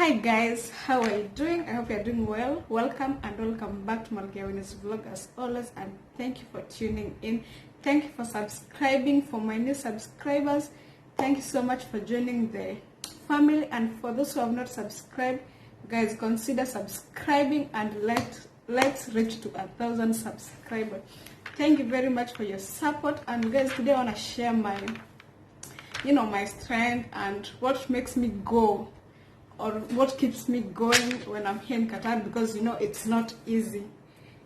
Hi guys, how are you doing? I hope you're doing well. Welcome back to Malkia Winnie's vlog as always, and thank you for tuning in. Thank you for subscribing. For my new subscribers, thank you so much for joining the family, and for those who have not subscribed, guys, consider subscribing and let's reach to 1,000 subscribers. Thank you very much for your support. And guys, today I want to share my strength and what makes me go, or what keeps me going when I'm here in Qatar, because it's not easy.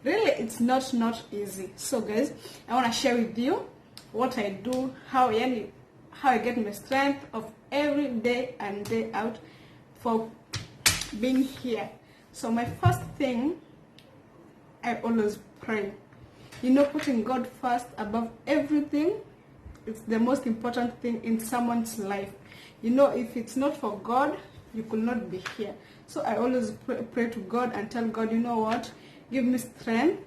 Really, it's not easy. So guys, I want to share with you what I do, how I get my strength of every day and day out for being here. So my first thing, I always pray. Putting God first above everything, it's the most important thing in someone's life. If it's not for God, you could not be here. So I always pray to God and tell God, you know what, give me strength,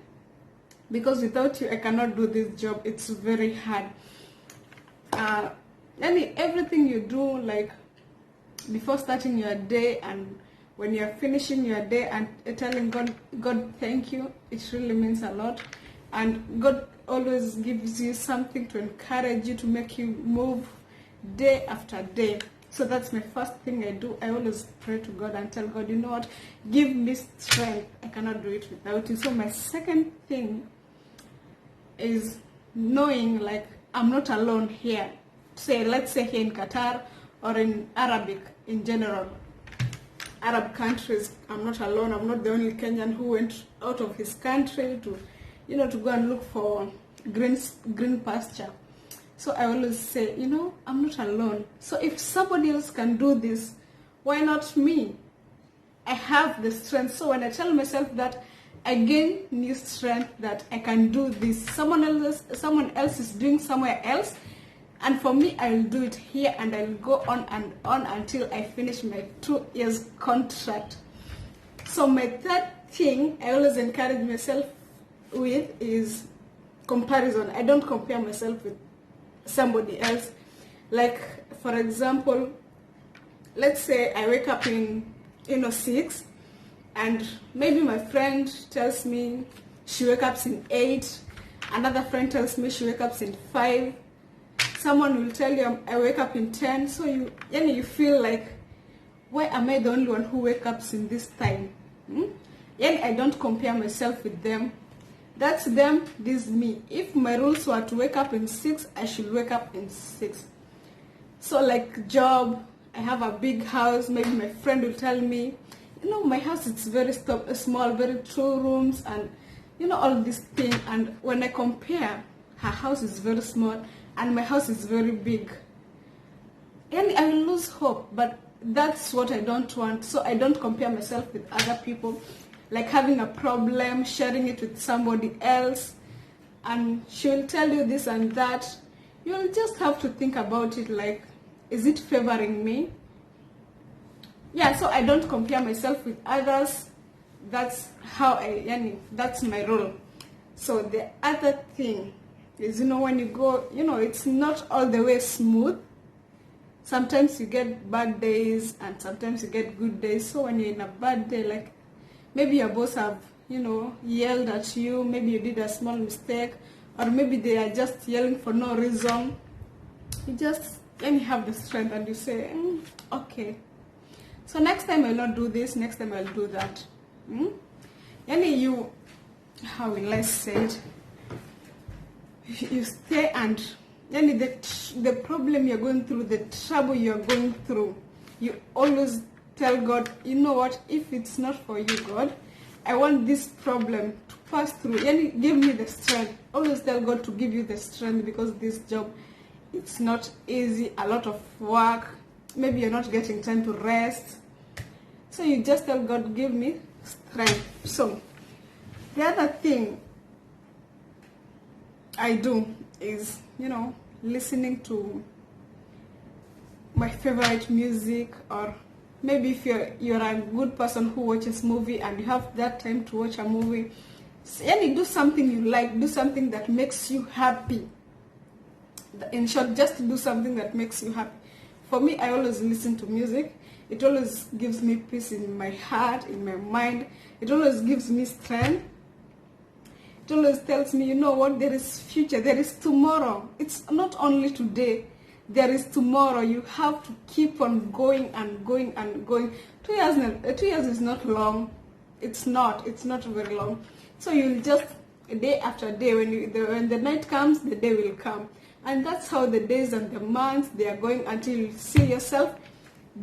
because without you I cannot do this job. It's very hard. Everything you do, like before starting your day and when you're finishing your day, and telling God thank you, it really means a lot. And God always gives you something to encourage you, to make you move day after day. So that's my first thing I do. I always pray to God and tell God, you know what, give me strength. I cannot do it without you. So my second thing is knowing, like, I'm not alone here. Let's say here in Qatar, or in Arabic in general, Arab countries, I'm not alone. I'm not the only Kenyan who went out of his country to go and look for green pasture. So I always say, I'm not alone. So if somebody else can do this, why not me? I have the strength. So when I tell myself that, I gain new strength that I can do this. Someone else is doing somewhere else, and for me, I will do it here, and I will go on and on until I finish my 2 years contract. So my third thing I always encourage myself with is comparison. I don't compare myself with somebody else. Like, for example, let's say I wake up in 6, and maybe my friend tells me she wakes up in 8, another friend tells me she wakes up in 5, someone will tell you I wake up in 10. So you feel like, why am I the only one who wakes up in this time? I don't compare myself with them. That's them, this is me. If my rules were to wake up in 6, I should wake up in 6. So like job, I have a big house. Maybe my friend will tell me, my house is very small, very 2 rooms, and all this thing. And when I compare, her house is very small and my house is very big, and I will lose hope. But that's what I don't want. So I don't compare myself with other people. Like having a problem, sharing it with somebody else, and she will tell you this and that. You'll just have to think about it, like, is it favoring me? Yeah, so I don't compare myself with others. That's how that's my role. So the other thing is, when you go, it's not all the way smooth. Sometimes you get bad days and sometimes you get good days. So when you're in a bad day, like, maybe your boss have, yelled at you, maybe you did a small mistake, or maybe they are just yelling for no reason. You just have the strength and you say, okay. So next time I'll not do this, next time I'll do that. How will I say it? You stay, and the problem you're going through, the trouble you're going through, you always tell God, you know what, if it's not for you, God, I want this problem to pass through. Give me the strength. Always tell God to give you the strength, because this job, it's not easy. A lot of work. Maybe you're not getting time to rest. So you just tell God, give me strength. So the other thing I do is, listening to my favorite music, or maybe if you're a good person who watches movie and you have that time to watch a movie, do something you like, do something that makes you happy. In short, just do something that makes you happy. For me, I always listen to music. It always gives me peace in my heart, in my mind. It always gives me strength. It always tells me, you know what, there is future, there is tomorrow. It's not only today, there is tomorrow. You have to keep on going and going and going. 2 years is not long. It's not very long. So you'll just, day after day, when the night comes, the day will come. And that's how the days and the months, they are going until you see yourself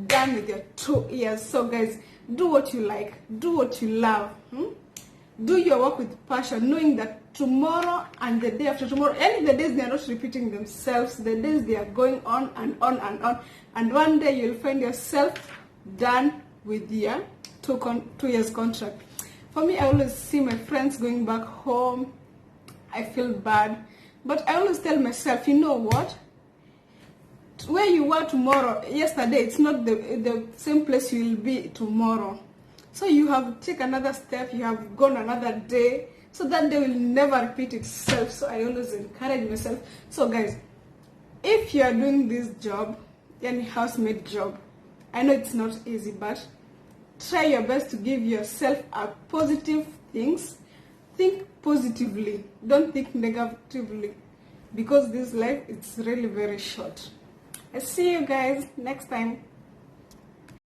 done with your 2 years. So guys, do what you like, do what you love. Do your work with passion, knowing that tomorrow and the day after tomorrow, and the days, they are not repeating themselves. The days, they are going on and on and on. And one day you'll find yourself done with your 2 years contract. For me, I always see my friends going back home. I feel bad. But I always tell myself, you know what? Where you were yesterday, it's not the same place you will be tomorrow. So you have taken another step, you have gone another day, so that day will never repeat itself. So I always encourage myself. So guys, if you are doing this job, any housemaid job, I know it's not easy, but try your best to give yourself a positive things. Think positively, don't think negatively, because this life, it's really very short. I see you guys next time.